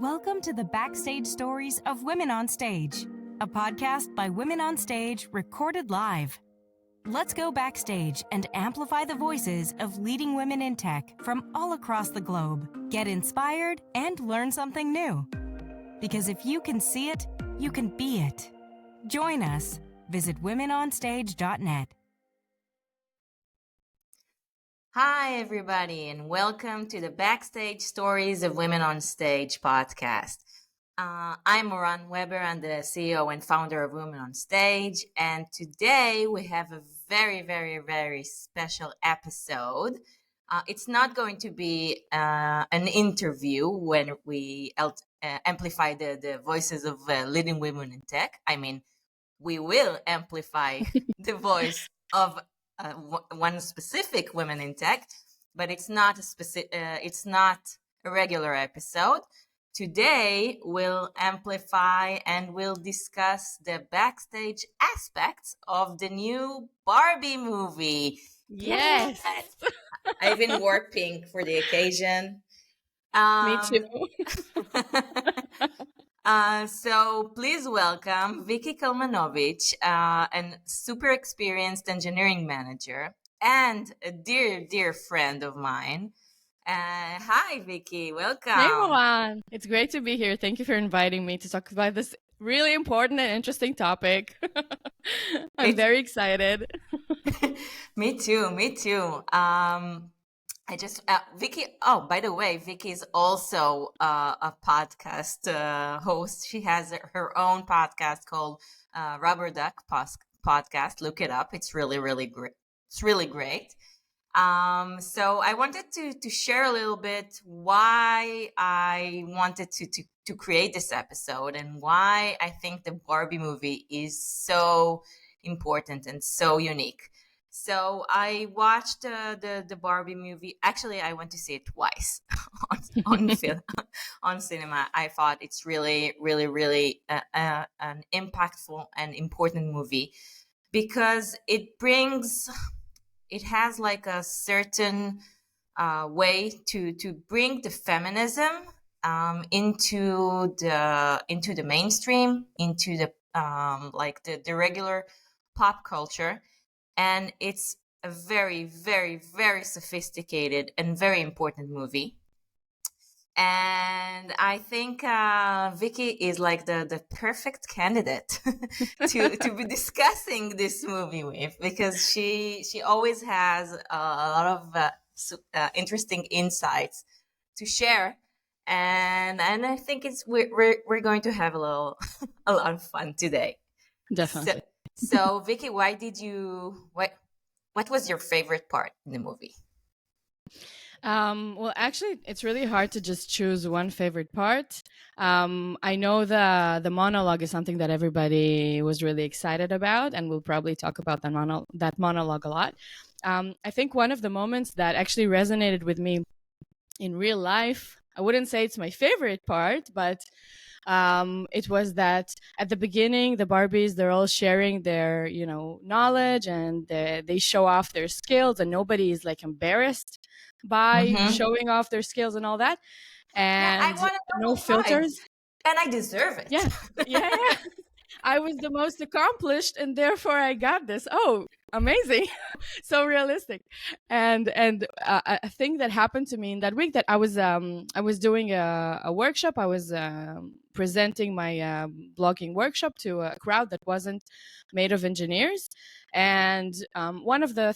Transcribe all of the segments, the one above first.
Welcome to the Backstage Stories of Women on Stage, a podcast by Women on Stage recorded live. Let's go backstage and amplify the voices of leading women in tech from all across the globe. Get inspired and learn something new. Because if you can see it, you can be it. Join us. Visit womenonstage.net. Hi, everybody, and welcome to the Backstage Stories of Women on Stage podcast. I'm Moran Weber. I'm the CEO and founder of Women on Stage. And today we have a very, very, very special episode. It's not going to be an interview when we amplify the voices of leading women in tech. I mean, we will amplify the voice of one specific women in tech, but it's not a regular episode. Today we'll amplify and we'll discuss the backstage aspects of the new Barbie movie. Yes. I've been wore pink for the occasion. Me too. So please welcome Vicki Kalmanovich, a super experienced engineering manager and a dear, dear friend of mine. Hi, Vicki. Welcome. Hey, Moran. It's great to be here. Thank you for inviting me to talk about this really important and interesting topic. I'm very excited. Me too. Vicki, by the way, Vicki is also a podcast host. She has her own podcast called Rubber Duck Podcast. Look it up. It's really, really great. It's really great. So I wanted to share a little bit why I wanted to create this episode and why I think the Barbie movie is so important and so unique. So I watched the Barbie movie. Actually, I went to see it twice on film, on cinema. I thought it's really, really, really an impactful and important movie because it has like a certain way to bring the feminism into the mainstream, into the regular pop culture. And it's a very, very, very sophisticated and very important movie. And I think Vicki is like the perfect candidate to be discussing this movie with, because she always has a lot of interesting insights to share. And I think we're going to have a lot of fun today. Definitely. So Vicki, what was your favorite part in the movie? Well, actually, it's really hard to just choose one favorite part. I know the monologue is something that everybody was really excited about, and we'll probably talk about that monologue a lot. I think one of the moments that actually resonated with me in real life, I wouldn't say it's my favorite part, but it was that at the beginning, the Barbies, they're all sharing their, knowledge, and they show off their skills, and nobody is like embarrassed by showing off their skills and all that. And no filters. And I deserve it. Yeah. I was the most accomplished, and therefore I got this. Oh, amazing. So realistic. And a thing that happened to me in that week, that I was doing a workshop. I was presenting my blogging workshop to a crowd that wasn't made of engineers. And one of the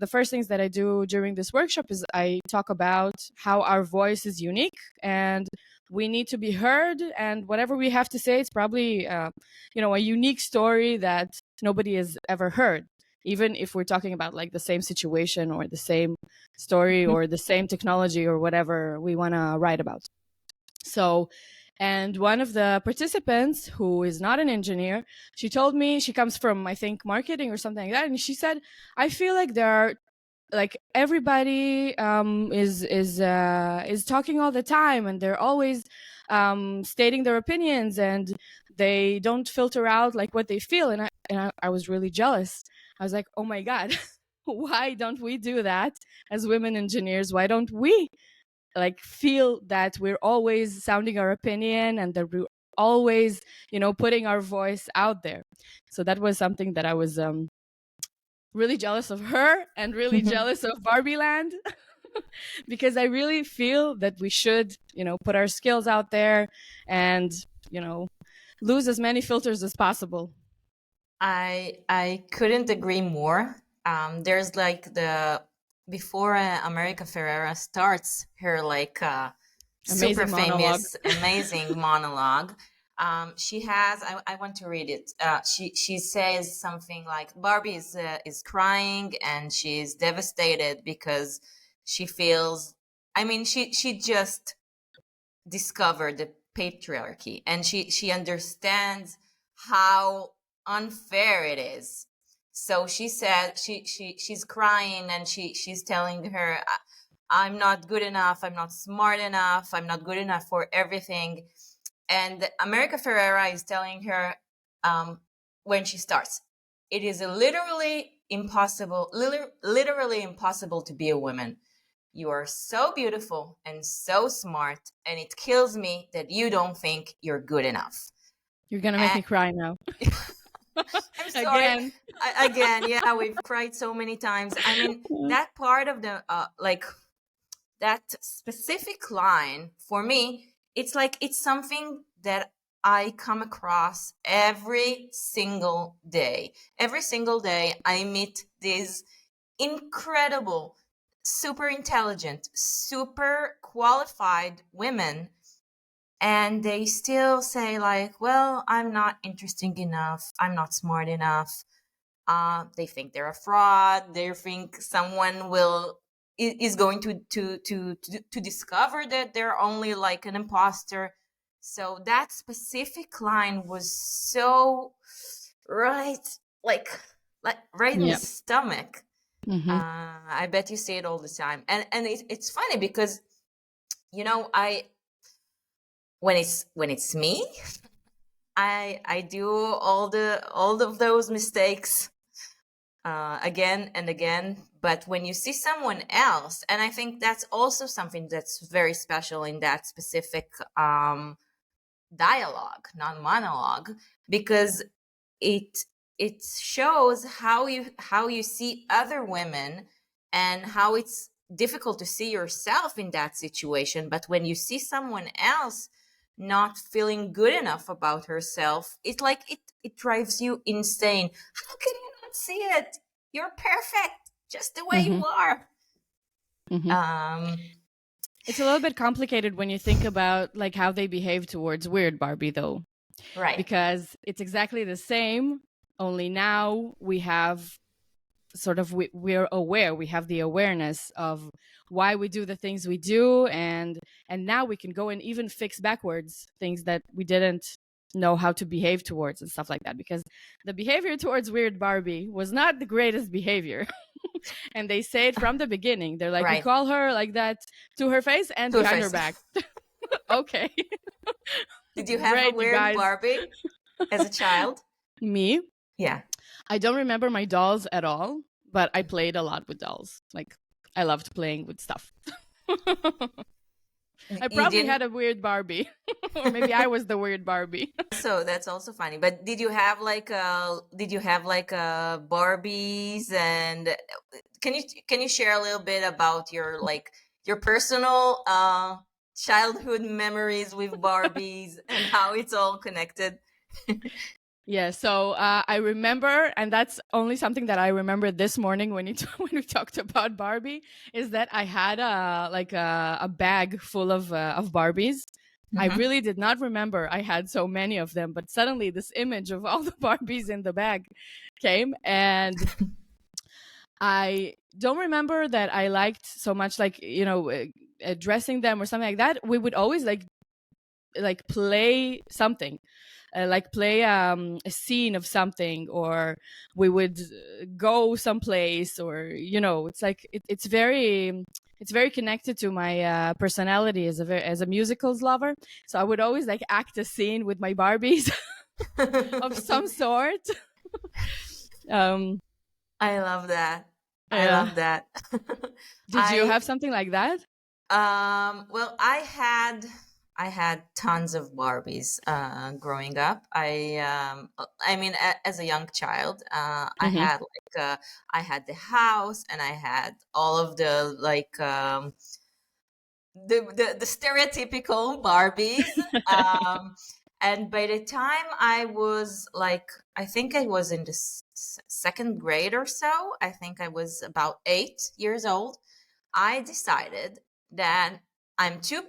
first things that I do during this workshop is I talk about how our voice is unique and we need to be heard, and whatever we have to say, it's probably a unique story that nobody has ever heard, even if we're talking about like the same situation or the same story or the same technology or whatever we want to write about. So, and one of the participants, who is not an engineer, she told me, she comes from, I think, marketing or something like that, and she said, I feel like there are, like, everybody is talking all the time, and they're always stating their opinions, and they don't filter out like what they feel. And I was really jealous. I was like, oh my God, why don't we do that as women engineers? Why don't we like feel that we're always sounding our opinion and that we're always, putting our voice out there. So that was something that I was really jealous of her and really jealous of Barbie Land. Because I really feel that we should, put our skills out there and, lose as many filters as possible. I couldn't agree more. There's like before America Ferrera starts her like super Amazing monologue. famous, amazing monologue. She has. I want to read it. She says something like Barbie is crying and she's devastated because she feels. I mean, she just discovered the patriarchy and she understands how unfair it is. So she said she's crying and she's telling her, I'm not good enough, I'm not smart enough, I'm not good enough for everything. And America Ferrera is telling her, when she starts, it is literally impossible to be a woman. You are so beautiful and so smart, and it kills me that you don't think you're good enough. You're gonna make me cry now. I'm sorry. Again, yeah, we've cried so many times. I mean, that part of the that specific line for me, it's like it's something that I come across every single day. Every single day, I meet these incredible, super intelligent, super qualified women, and they still say like, well, I'm not interesting enough, I'm not smart enough. They think they're a fraud, they think someone is going to discover that they're only like an imposter. So that specific line was so right, like right in the stomach. I bet you say it all the time, and it's funny because when it's me, I do all of those mistakes again and again. But when you see someone else, and I think that's also something that's very special in that specific dialogue, not monologue, because it shows how you see other women and how it's difficult to see yourself in that situation. But when you see someone else not feeling good enough about herself, it's like it drives you insane. How can you not see it? You're perfect just the way you are. It's a little bit complicated when you think about like how they behave towards weird Barbie, though. Right. Because it's exactly the same, only now we have sort of, we're aware, we have the awareness of why we do the things we do, and now we can go and even fix backwards things that we didn't know how to behave towards and stuff like that, because the behavior towards weird Barbie was not the greatest behavior. And they say it from the beginning. They're like, Right. we call her like that to her face and behind her back. Okay. Did you have a weird Barbie as a child? Me? Yeah. I don't remember my dolls at all, but I played a lot with dolls. Like, I loved playing with stuff. I probably had a weird Barbie. Or maybe I was the weird Barbie. So that's also funny. But did you have like Barbies, and can you share a little bit about your personal childhood memories with Barbies and how it's all connected? Yeah, so I remember, and that's only something that I remember this morning when when we talked about Barbie, is that I had a bag full of Barbies. I really did not remember I had so many of them, but suddenly this image of all the Barbies in the bag came, and I don't remember that I liked so much, dressing them or something like that. We would always play something. Play a scene of something, or we would go someplace, or it's like it's very connected to my personality as a musicals lover. So I would always act a scene with my Barbies of some sort. I love that. I love that. Did you have something like that? Well, I had tons of Barbies growing up. I mean, as a young child, Mm-hmm. I had the house, and I had all of the the stereotypical Barbies. Um, and by the time I was like, I think I was in the second grade or so. I think I was about 8 years old. I decided that I'm too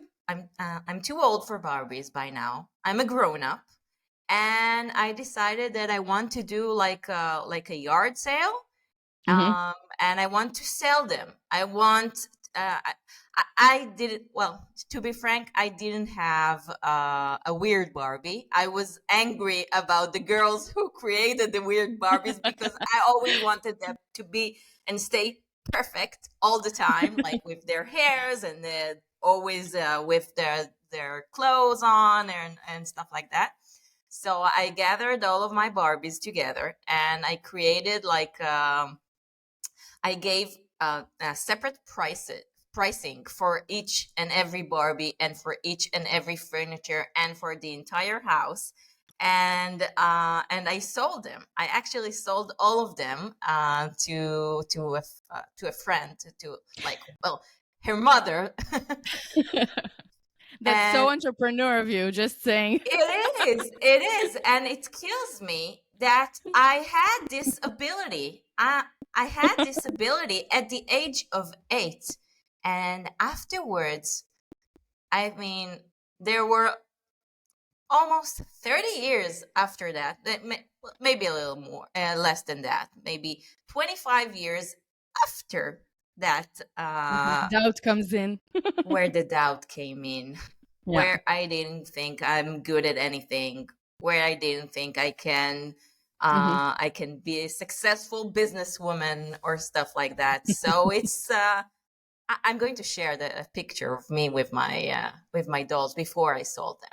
old for Barbies by now. I'm a grown up, and I decided that I want to do like a yard sale, Mm-hmm. and I want to sell them. I want. I didn't. Well, to be frank, I didn't have a weird Barbie. I was angry about the girls who created the weird Barbies because I always wanted them to be and stay perfect all the time, like with their hairs and always with their clothes on and stuff like that. So I gathered all of my Barbies together, and I created I gave a separate pricing for each and every Barbie, and for each and every furniture, and for the entire house. And I sold them. I actually sold all of them to a friend, to like, well, her mother. That's And so entrepreneur of you, just saying. it is, and it kills me that I had this ability. I had this ability at the age of 8, and afterwards, I mean, there were almost 30 years after that. Maybe a little more, less than that. Maybe 25 years after that, Doubt comes in. where the doubt came in, Yeah. where I didn't think I'm good at anything, where I didn't think Mm-hmm. I can be a successful businesswoman or stuff like that. So it's I'm going to share a picture of me with my dolls before I sold them.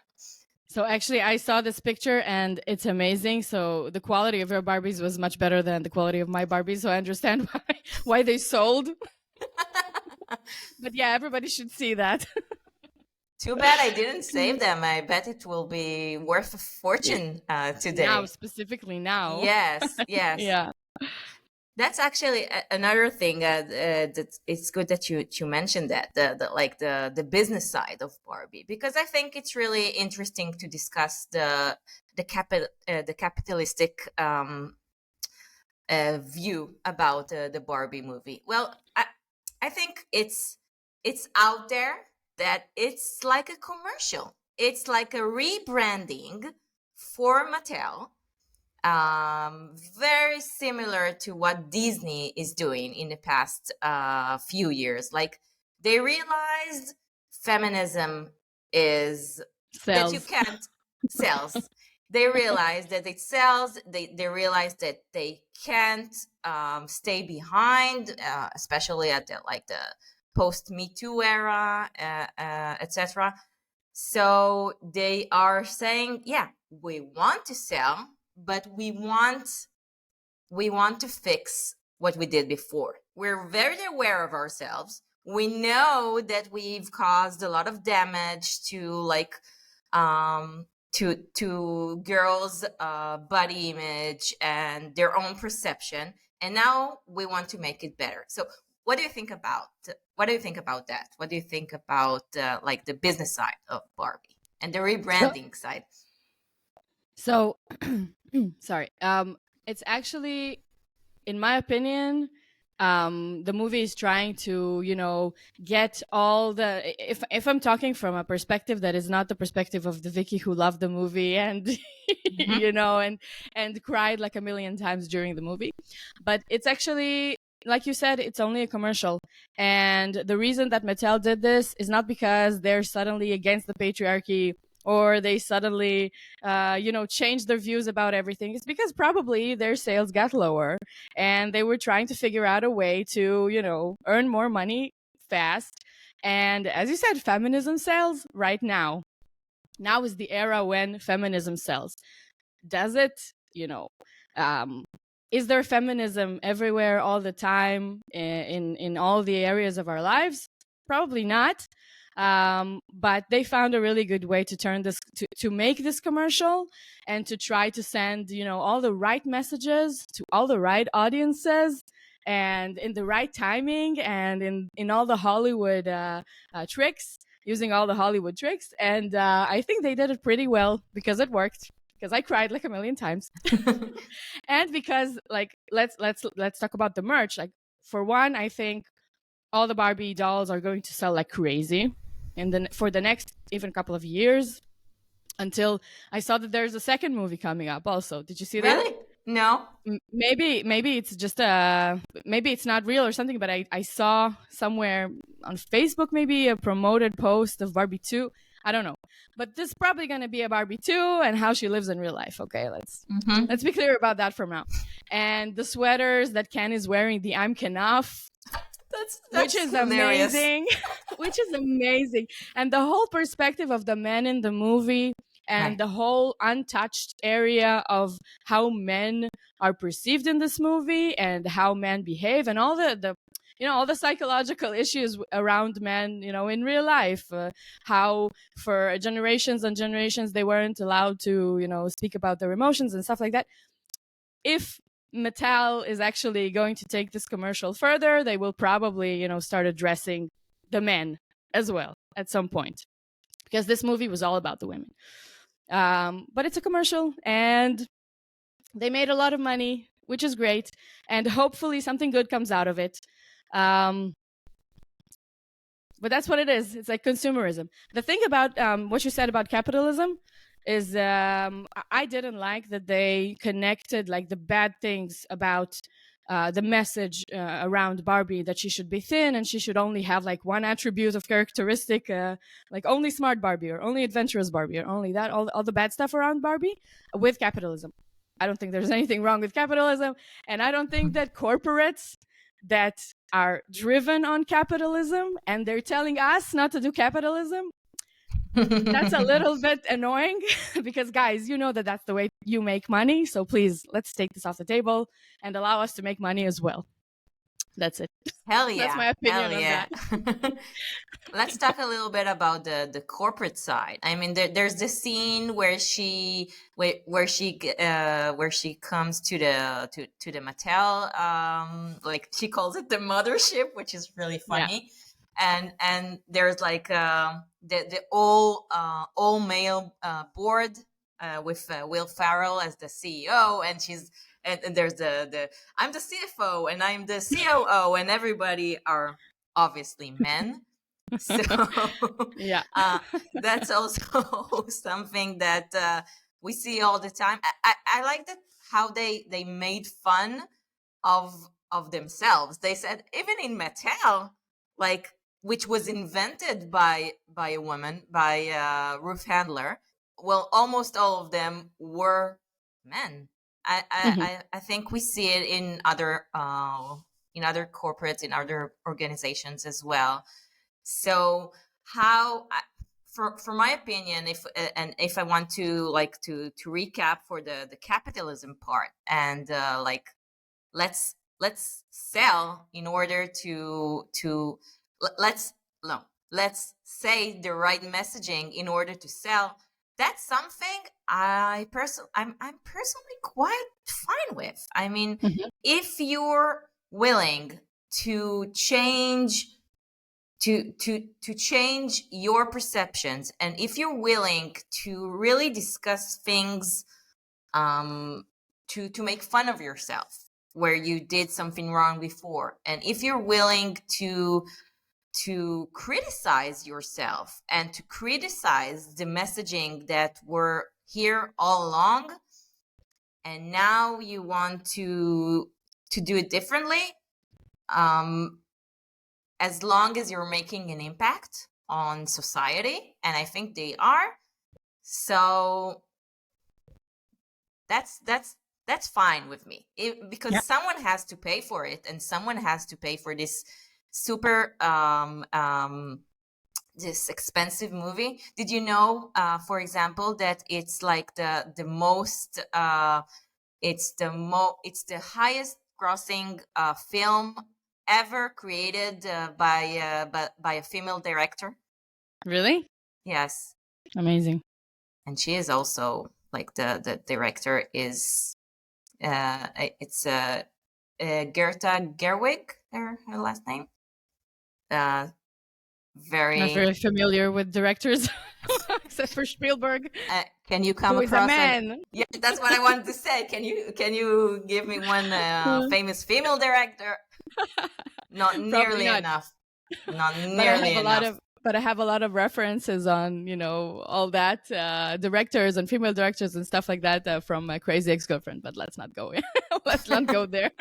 So actually, I saw this picture and it's amazing. So the quality of your Barbies was much better than the quality of my Barbies. So I understand why they sold. But yeah, everybody should see that. Too bad I didn't save them. I bet it will be worth a fortune Now, today. specifically now. Yes, yes. Yeah. That's actually another thing that it's good that you mentioned that the business side of Barbie, because I think it's really interesting to discuss the capitalistic view about the Barbie movie. Well, I think it's out there that it's like a commercial. It's like a rebranding for Mattel, very similar to what Disney is doing in the past few years. Like, they realized feminism is that you Sales. can't sells. They realize that it sells. They realize that they can't stay behind, especially at the post Me Too era, etc. So they are saying, yeah, we want to sell, but we want to fix what we did before. We're very aware of ourselves. We know that we've caused a lot of damage to to girls' body image and their own perception, and now we want to make it better. So what do you think about that? What do you think about like the business side of Barbie and the So, rebranding side? so sorry. It's actually, in my opinion, the movie is trying to, get all the. If I'm talking from a perspective that is not the perspective of the Vicky who loved the movie and Mm-hmm. and cried like a million times during the movie, but it's actually, like you said, it's only a commercial. And the reason that Mattel did this is not because they're suddenly against the patriarchy, or they suddenly, changed their views about everything. It's because probably their sales got lower and they were trying to figure out a way to, earn more money fast. And as you said, feminism sells right now. Now is the era when feminism sells. Does it? Um, is there feminism everywhere all the time in all the areas of our lives? Probably not. But they found a really good way to turn this to make this commercial and to try to send, all the right messages to all the right audiences and in the right timing and in all the Hollywood tricks, using all the Hollywood tricks. And I think they did it pretty well because it worked. Because I cried like a million times, and because like let's talk about the merch. Like for one, I think all the Barbie dolls are going to sell like crazy, and then for the next even couple of years, until I saw that there's a second movie coming up. Also, did you see that? Really? No. Maybe it's just maybe it's not real or something. But I saw somewhere on Facebook maybe a promoted post of Barbie 2. I don't know, but this is probably going to be a Barbie 2 and how she lives in real life. Okay, let's be clear about that from now. And the sweaters that Ken is wearing, the I'm Kenough, which is hilarious. amazing, which is amazing. And the whole perspective of the men in the movie and the whole untouched area of how men are perceived in this movie and how men behave and all the all the psychological issues around men, in real life, how for generations and generations they weren't allowed to, speak about their emotions and stuff like that. If Mattel is actually going to take this commercial further, they will probably, start addressing the men as well at some point, because this movie was all about the women. But it's a commercial and they made a lot of money, which is great. And hopefully something good comes out of it. But that's what it is. It's like consumerism. The thing about what you said about capitalism is I didn't like that they connected like the bad things about the message around Barbie, that she should be thin and she should only have like one attribute of characteristic, like only smart Barbie or only adventurous Barbie or only that, all the bad stuff around Barbie with capitalism. I don't think there's anything wrong with capitalism. And I don't think that corporates that are driven on capitalism and they're telling us not to do capitalism, that's a little bit annoying because guys, that's the way you make money. So please, let's take this off the table and allow us to make money as well. That's it. Hell yeah. That's my opinion on that. Let's talk a little bit about the corporate side. I mean, there's the scene where she comes to the Mattel, like she calls it the mothership, which is really funny. Yeah. And there's like the all male board with Will Ferrell as the CEO, and she's and there's the I'm the CFO and I'm the COO, and everybody are obviously men. So yeah, that's also something that we see all the time. I like that how they made fun of themselves. They said even in Mattel, like, which was invented by a woman, by Ruth Handler. Well, almost all of them were men. I think we see it in other corporates, in other organizations as well. So how, for my opinion, if I want to like to recap for the capitalism part, and like let's sell in order to let's say the right messaging in order to sell. That's something I'm personally quite fine with. I mean, if you're willing to change to change your perceptions, and if you're willing to really discuss things, to make fun of yourself where you did something wrong before, and if you're willing to criticize yourself and to criticize the messaging that were here all along, and now you want to do it differently, as long as you're making an impact on society, and I think they are, so that's fine with me. Because someone has to pay for it, and someone has to pay for this super this expensive movie. Did you know, for example, that it's like the most it's the highest grossing film ever created by a female director. Really? Yes. Amazing. And she is also like the director is it's Gerta Gerwig, her last name. Not Very. very familiar with directors, except for Spielberg, Can you come who is a across man. Yeah, that's what I wanted to say. Can you give me one famous female director? Not Probably nearly not. enough. Not But I nearly have a lot enough. of but I have a lot of references on, all that, directors and female directors and stuff like that, from my Crazy Ex-Girlfriend. But let's not go let's not go there.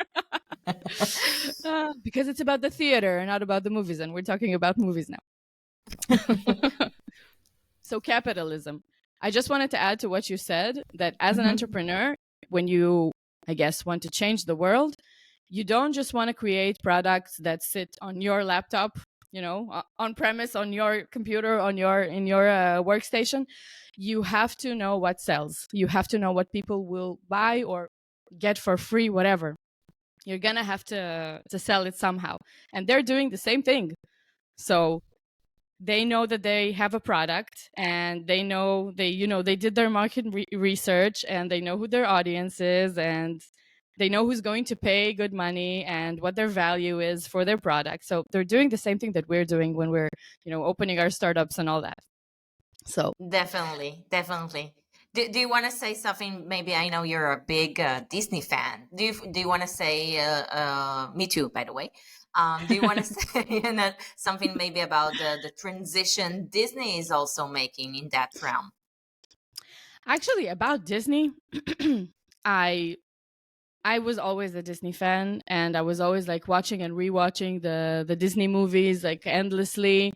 Because it's about the theater, not about the movies, and we're talking about movies now. So capitalism. I just wanted to add to what you said, that as an entrepreneur, when you, I guess, want to change the world, you don't just want to create products that sit on your laptop, on premise, on your computer, in your workstation. You have to know what sells. You have to know what people will buy or get for free, whatever. You're gonna have to sell it somehow, and they're doing the same thing. So they know that they have a product, and they know they did their market research, and they know who their audience is, and they know who's going to pay good money and what their value is for their product. So they're doing the same thing that we're doing when we're opening our startups and all that. So Definitely. Do you want to say something? Maybe I know you're a big Disney fan. Do you want to say? Me too, by the way. Do you want to say something maybe about the transition Disney is also making in that realm? actually, about Disney, I was always a Disney fan, and I was always like watching and rewatching the Disney movies like endlessly.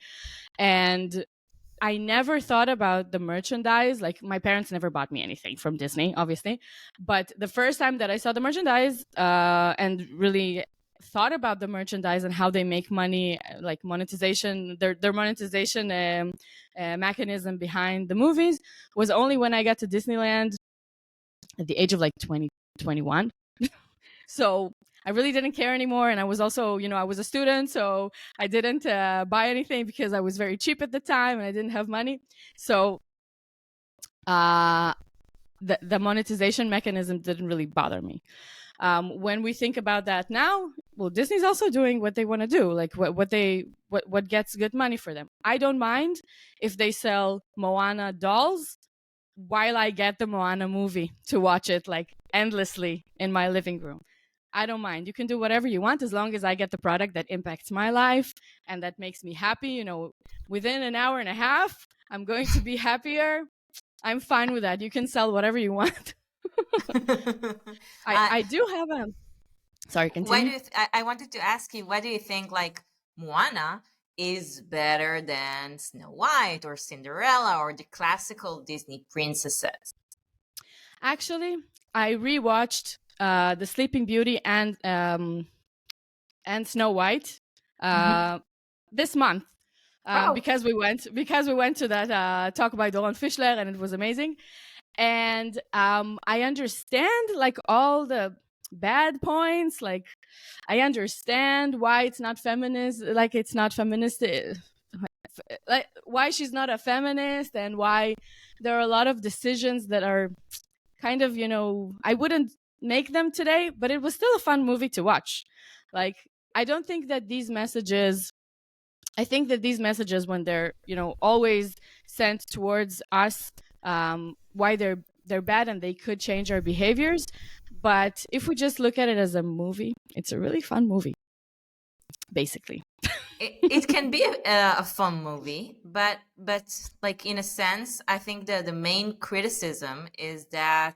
And I never thought about the merchandise. Like, my parents never bought me anything from Disney, obviously. But the first time that I saw the merchandise, and really thought about the merchandise and how they make money, like monetization, their monetization mechanism behind the movies, was only when I got to Disneyland at the age of like 20, 21. So I really didn't care anymore. And I was also, I was a student, so I didn't buy anything because I was very cheap at the time and I didn't have money. So the monetization mechanism didn't really bother me. When we think about that now, well, Disney's also doing what they want to do, like what gets good money for them. I don't mind if they sell Moana dolls while I get the Moana movie to watch it like endlessly in my living room. I don't mind. You can do whatever you want as long as I get the product that impacts my life and that makes me happy. Within an hour and a half, I'm going to be happier. I'm fine with that. You can sell whatever you want. I do have a... Sorry, continue. I wanted to ask you, why do you think like Moana is better than Snow White or Cinderella or the classical Disney princesses? Actually, I rewatched The Sleeping Beauty and Snow White this month, because we went to that talk by Doron Fischler, and it was amazing. And I understand like all the bad points. Like, I understand why it's not feminist. Like, it's not feminist. Like, why she's not a feminist, and why there are a lot of decisions that are kind of, I wouldn't make them today, but it was still a fun movie to watch. Like, I don't think that these messages, I think that these messages, when they're, always sent towards us, why they're bad and they could change our behaviors. But if we just look at it as a movie, it's a really fun movie, basically. It can be a fun movie, but like, in a sense, I think the main criticism is that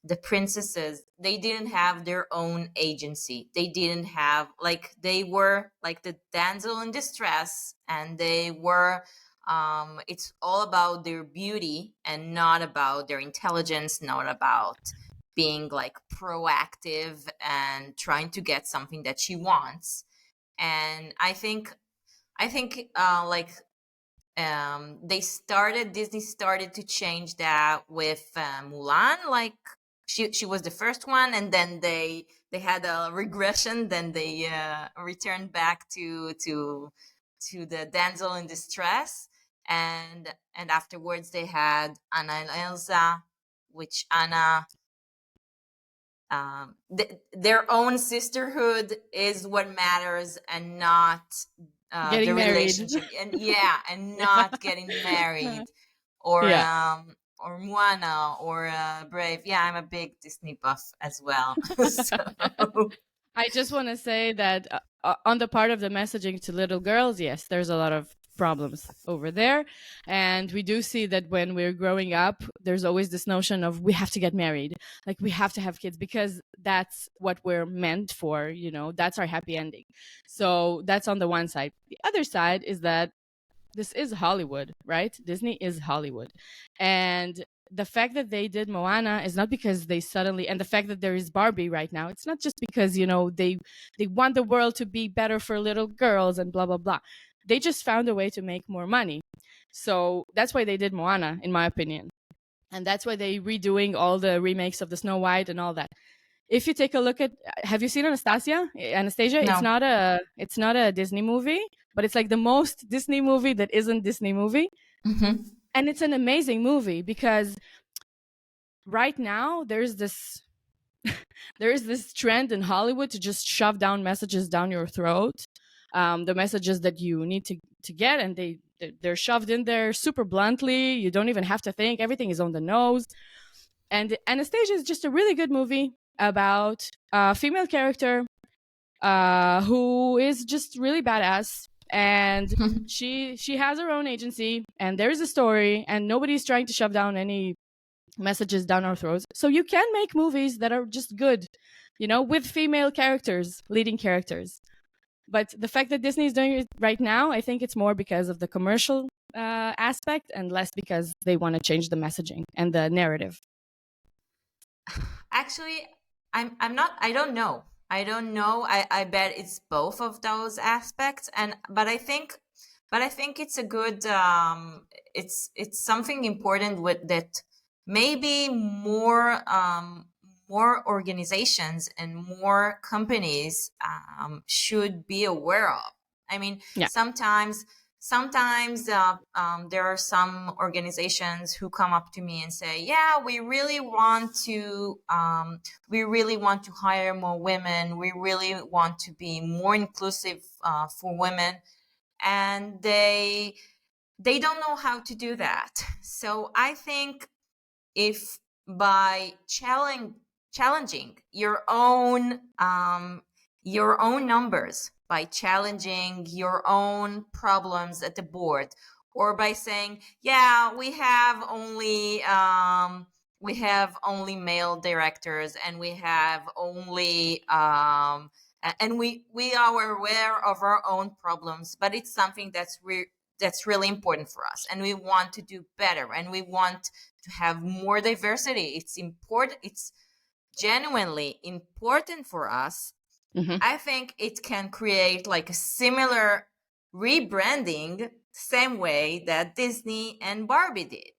the princesses, they didn't have their own agency. They didn't have, like, they were like the damsel in distress, and they were it's all about their beauty and not about their intelligence, not about being like proactive and trying to get something that she wants. And I think like Disney started to change that with Mulan. Like, she was the first one, and then they had a regression. Then they returned back to the damsel in distress, and afterwards they had Anna and Elsa, which Anna, their own sisterhood is what matters, and not the Getting married. relationship, and and not getting married, or Yeah. or Moana, or Brave. Yeah, I'm a big Disney buff as well. So I just want to say that on the part of the messaging to little girls, yes, there's a lot of problems over there. And we do see that when we're growing up, there's always this notion of we have to get married, like we have to have kids because that's what we're meant for, that's our happy ending. So that's on the one side. The other side is that this is Hollywood, right? Disney is Hollywood. And the fact that they did Moana is not because they suddenly, and the fact that there is Barbie right now, it's not just because, they want the world to be better for little girls and blah, blah, blah. They just found a way to make more money. So that's why they did Moana, in my opinion. And that's why they redoing all the remakes of the Snow White and all that. If you take a look at, have you seen Anastasia? Anastasia, no. It's not a Disney movie, but it's like the most Disney movie that isn't Disney movie. Mm-hmm. And it's an amazing movie because right now there's this trend in Hollywood to just shove down messages down your throat, the messages that you need to get, and they're shoved in there super bluntly. You don't even have to think. Everything is on the nose. And Anastasia is just a really good movie about a female character who is just really badass, and she has her own agency, and there is a story, and nobody's trying to shove down any messages down our throats. So you can make movies that are just good, with female characters, leading characters. But the fact that Disney is doing it right now, I think it's more because of the commercial aspect and less because they want to change the messaging and the narrative. Actually, I'm not. I don't know. I bet it's both of those aspects, but I think it's a good. It's something important with that. Maybe more organizations and more companies should be aware of. I mean, Yeah. sometimes there are some organizations who come up to me and say, yeah, we really want to hire more women. We really want to be more inclusive for women. And they don't know how to do that. So I think if by challenging your own numbers, by challenging your own problems at the board, or by saying, yeah, we have only male directors, and we have only and we are aware of our own problems, but it's something that's really important for us, and we want to do better, and we want to have more diversity. It's important. It's genuinely important for us. Mm-hmm. I think it can create like a similar rebranding, same way that Disney and Barbie did.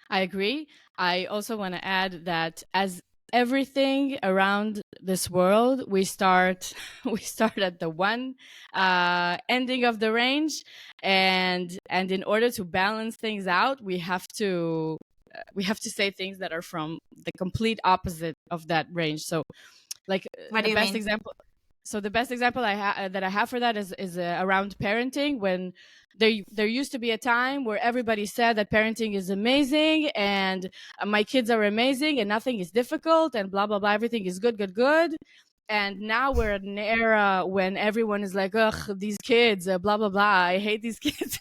I agree. I also want to add that as everything around this world, we start at the one ending of the range, and in order to balance things out, we have to say things that are from the complete opposite of that range. So, like What do you mean? The best example that I have for that is around parenting. When there used to be a time where everybody said that parenting is amazing, and my kids are amazing, and nothing is difficult, and blah blah blah, everything is good. And now we're at an era when everyone is like, ugh, these kids, blah blah blah, I hate these kids.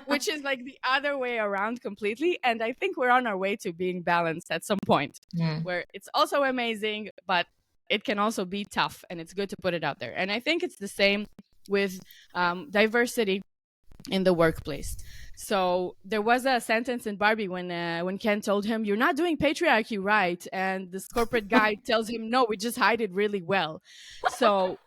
Which is like the other way around completely. And I think we're on our way to being balanced at some point, where it's also amazing, but it can also be tough, and it's good to put it out there. And I think it's the same with diversity in the workplace. So there was a sentence in Barbie when Ken told him, "You're not doing patriarchy right," and this corporate guy tells him, "No, we just hide it really well." So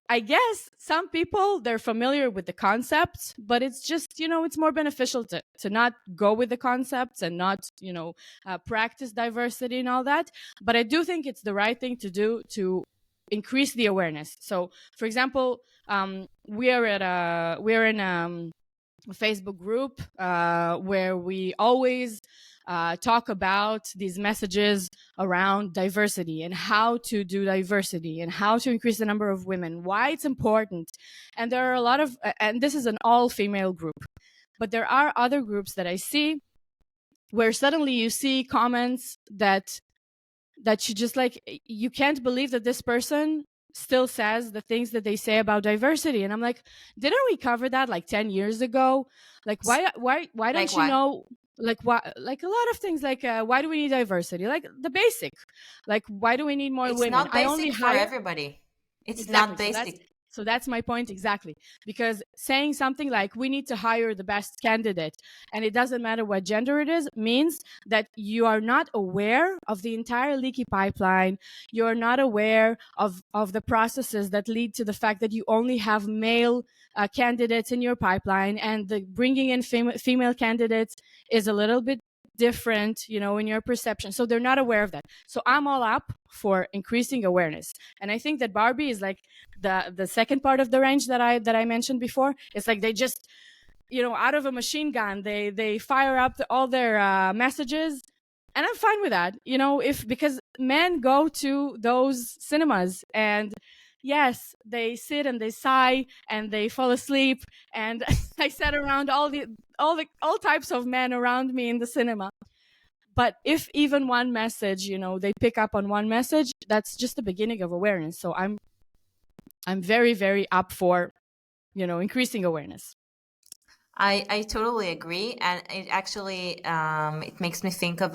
I guess some people, they're familiar with the concepts, but it's just, it's more beneficial to not go with the concepts and not, practice diversity and all that. But I do think it's the right thing to do to increase the awareness. So, for example, we're in a Facebook group where we always talk about these messages around diversity and how to do diversity and how to increase the number of women, why it's important. And there are a lot of, and this is an all-female group, but there are other groups that I see where suddenly you see comments that you just like, you can't believe that this person still says the things that they say about diversity. And I'm like, didn't we cover that like 10 years ago? Like, why Like don't you what? know? Like, why? Like a lot of things, like why do we need diversity? Like the basic, like why do we need more It's women? not I only basic for hire. everybody. It's Exactly. not basic. So that's my point exactly. Because saying something like we need to hire the best candidate and it doesn't matter what gender it is means that you are not aware of the entire leaky pipeline. You're not aware of the processes that lead to the fact that you only have male candidates in your pipeline, and the bringing in female candidates is a little bit different, in your perception. So they're not aware of that. So I'm all up for increasing awareness. And I think that Barbie is like the second part of the range that I mentioned before. It's like they just, out of a machine gun, they fire up all their messages. And I'm fine with that, because men go to those cinemas and yes, they sit and they sigh and they fall asleep. And I sat around all types of men around me in the cinema. But if even one message, they pick up on one message, that's just the beginning of awareness. So I'm very, very up for, increasing awareness. I totally agree, and it actually it makes me think of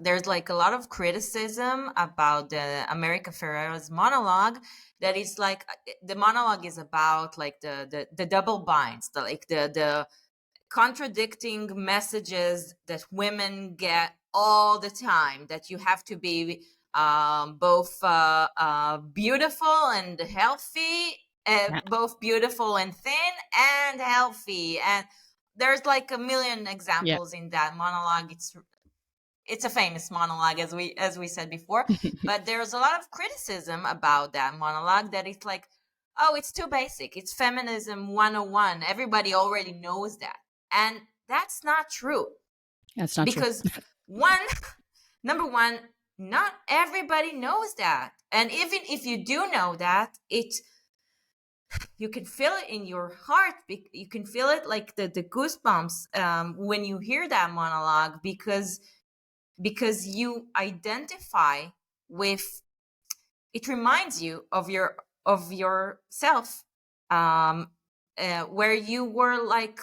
there's like a lot of criticism about the America Ferrera's monologue. That is like the monologue is about like the double binds, the contradicting messages that women get all the time. That you have to be both beautiful and healthy, Yeah. both beautiful and thin and healthy, and there's like a million Yeah. examples in that monologue. It's a famous monologue, as we said before. But there's a lot of criticism about that monologue, that it's like, oh, it's too basic, it's feminism 101, everybody already knows that. And that's not true, That's not true. because one number one, not everybody knows that. And even if you do know that, you can feel it in your heart. You can feel it like the goosebumps when you hear that monologue, because you identify with it. Reminds you of yourself, where you were like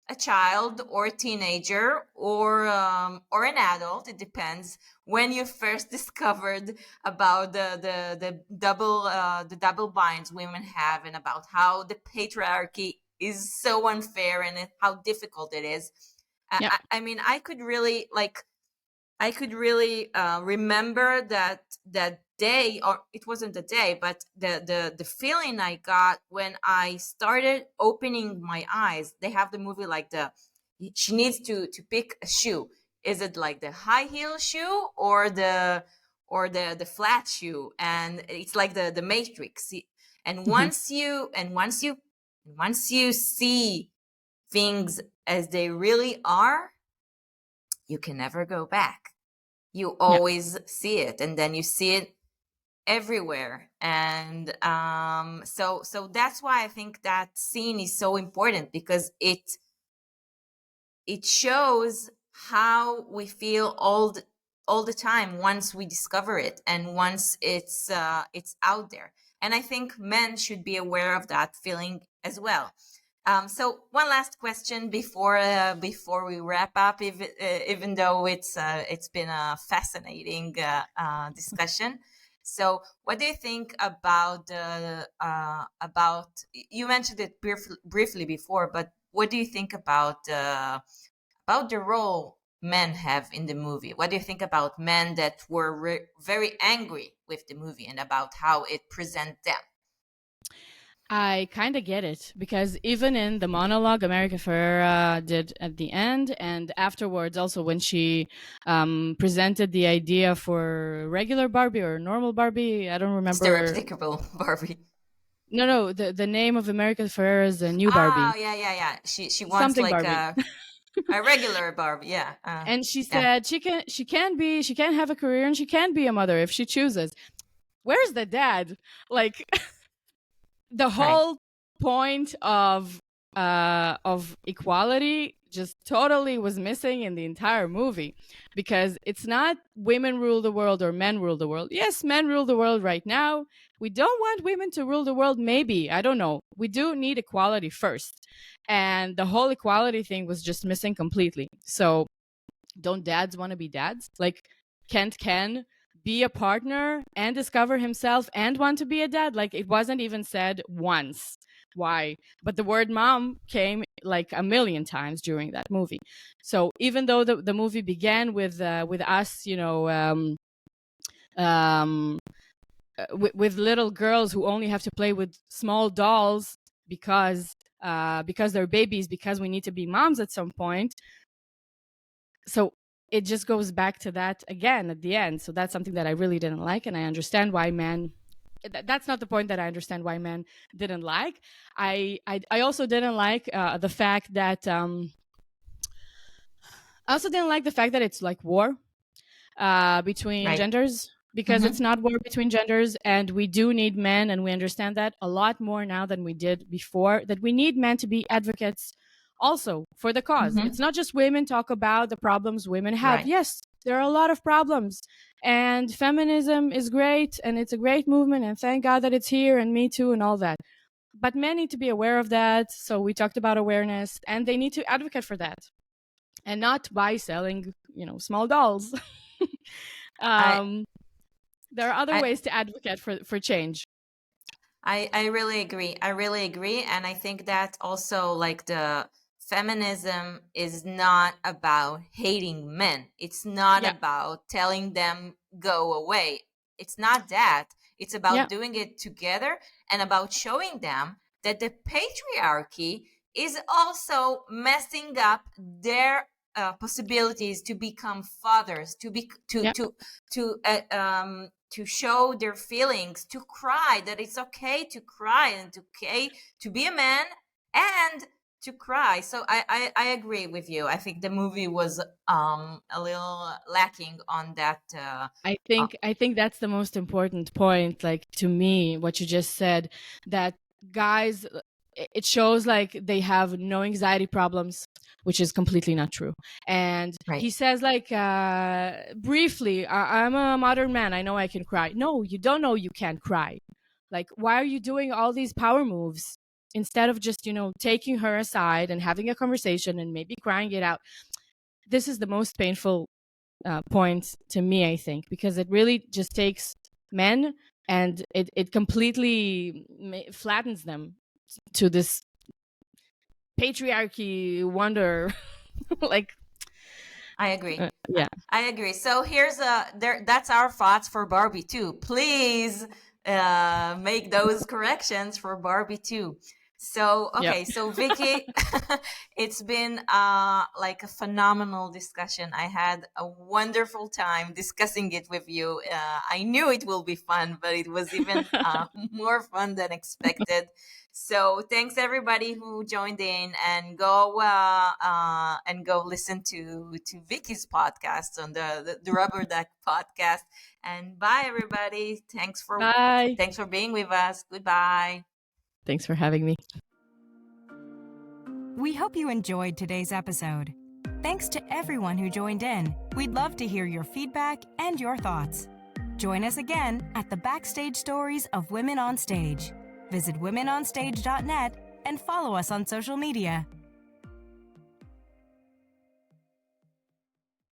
a child or a teenager or an adult. It depends when you first discovered about the double binds women have, and about how the patriarchy is so unfair and how difficult it is. Yeah. I mean, I could really remember that day, or it wasn't the day, but the feeling I got when I started opening my eyes. They have the movie like she needs to pick a shoe. Is it like the high heel shoe or the flat shoe? And it's like the Matrix. And once you see things as they really are, you can never go back. You Yeah. always see it, and then you see it everywhere. And so that's why I think that scene is so important, because it shows how we feel all the time once we discover it, and once it's out there. And I think men should be aware of that feeling as well. So one last question before we wrap up, even though it's been a fascinating discussion. So what do you think about you mentioned it briefly before, but what do you think about the role men have in the movie? What do you think about men that were very angry with the movie, and about how it presents them? I kind of get it, because even in the monologue America Ferrera did at the end, and afterwards also when she presented the idea for regular Barbie or normal Barbie, I don't remember. Stereotypical Barbie. No, the name of America Ferrera's new Barbie. Oh, yeah. She wants Something like Barbie. a regular Barbie, yeah. And she Yeah. said she can have a career and she can be a mother if she chooses. Where's the dad? Like the whole point of equality just totally was missing in the entire movie, because it's not women rule the world or men rule the world. Yes, men rule the world right now. We don't want women to rule the world, maybe. I don't know. We do need equality first. And the whole equality thing was just missing completely. So don't dads want to be dads? Like, Kent can be a partner and discover himself and want to be a dad? Like, it wasn't even said once. Why? But the word mom came like a million times during that movie. So even though the movie began with us, with little girls who only have to play with small dolls because they're babies, because we need to be moms at some point. So it just goes back to that again at the end. So that's something that I really didn't like, and I understand why men. That's not the point that I understand why men didn't like. I also didn't like the fact that it's like war between genders, because it's not war between genders, and we do need men, and we understand that a lot more now than we did before, that we need men to be advocates also for the cause. It's not just women talk about the problems women have. Right. Yes, there are a lot of problems, and feminism is great, and it's a great movement, and thank God that it's here, and Me Too and all that. But men need to be aware of that. So we talked about awareness, and they need to advocate for that, and not by selling, small dolls. There are other ways to advocate for change. I really agree. And I think that also, like, the feminism is not about hating men. It's not about telling them go away. It's not that. It's about doing it together, and about showing them that the patriarchy is also messing up their possibilities to become fathers, to show their feelings, to cry, that it's okay to cry, and okay to be a man and to cry. So I agree with you. I think the movie was a little lacking on that. I think that's the most important point, like, to me, what you just said, that guys, it shows like they have no anxiety problems, which is completely not true. And he says, like, briefly, I'm a modern man, I know I can cry. No, you don't know you can't cry. Like, why are you doing all these power moves instead of just, taking her aside and having a conversation and maybe crying it out? This is the most painful point to me, I think, because it really just takes men and it completely flattens them to this patriarchy wonder. Like, I agree. Yeah, I agree. So here's that's our thoughts for Barbie 2. Please make those corrections for Barbie 2. So, okay. So Vicki, it's been like a phenomenal discussion. I had a wonderful time discussing it with you. I knew it will be fun, but it was even more fun than expected. So thanks everybody who joined in, and go listen to Vicky's podcast on the Rubber Duck podcast. And bye everybody. Thanks for being with us. Goodbye. Thanks for having me. We hope you enjoyed today's episode. Thanks to everyone who joined in. We'd love to hear your feedback and your thoughts. Join us again at the Backstage Stories of Women on Stage. Visit womenonstage.net and follow us on social media.